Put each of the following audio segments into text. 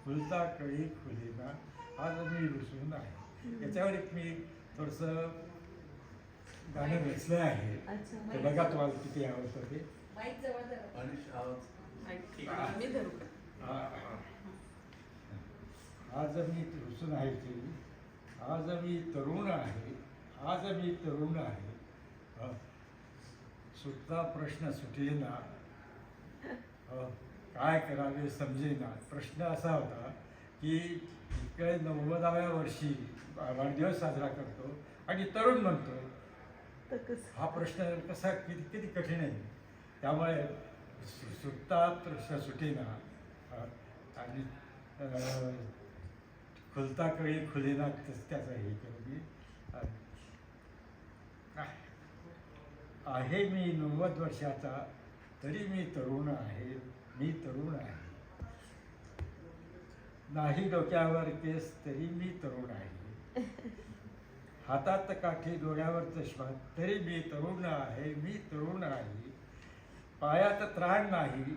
खुलता कळी खुलेना आज मी रुसून आहे. याच्यावर एक मी थोडंसं गाणं रचलं आहे. ते बघा तुम्हाला किती आवडतं ते. आज मी रुसून आहे ते, आज मी तरुण आहे, आज मी तरुण आहे, सुटता प्रश्न सुटेना, काय करावे समजेना. प्रश्न असा होता की इकडे 90व्या वर्षी वाढदिवस साजरा करतो आणि तरुण म्हणतो, हा प्रश्न कसा किती किती कठीण आहे. त्यामुळे सुटता प्रश्न सुटेना आणि खुलता कळी खुलेना त्याचं हे केलं मी. आहे मी 90 वर्षाचा तरी मी तरुण आहे, मी तरुण आहे. नाही डोक्यावर केस तरी मी तरुण आहे. हातात काठी डोळ्यावर चष्मा तरी मी तरुण आहे, मी तरुण आहे. पायात त्राण नाही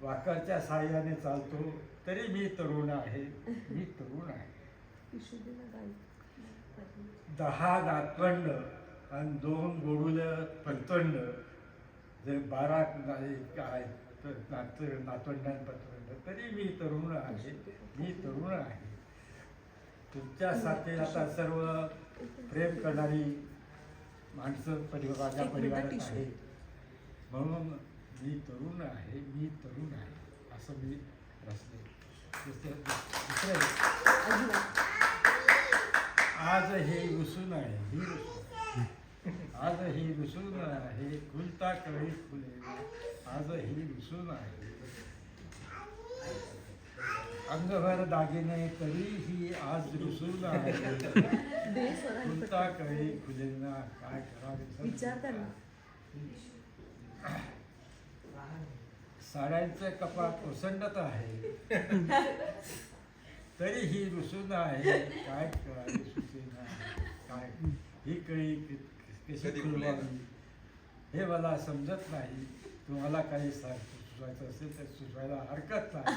वाकरच्या साह्याने चालतो तरी मी तरुण आहे, मी तरुण आहे. 10 नातवंड आणि 2 गोडूल पतवंड, जे 12 नातवंड पतवंड तरी मी तरुण आहे, मी तरुण आहे. तुमच्यासारखे आता सर्व प्रेम करणारी माणसं माझ्या परिवारात आहे, म्हणून मी तरुण आहे, मी तरुण आहे असं मी रचले. दुसरे आज हे रुसून आहे, ही रुसून, आज ही रुसून आहे, खुलता कळी खुले, आज ही रुसून आहे. अंगभर दागिने तरीही आज रुसून आहे, खुलता कळी खुलेना, काय करावे. साड्यांचं कपाट ओसंडत आहे तरी ही रुसून आहे, काय करावे सुचेना. काय ही कळी कशी खुलवावी हे मला समजत नाही. तुम्हाला काही सुचवायचं असेल तर सुचवायला हरकत नाही.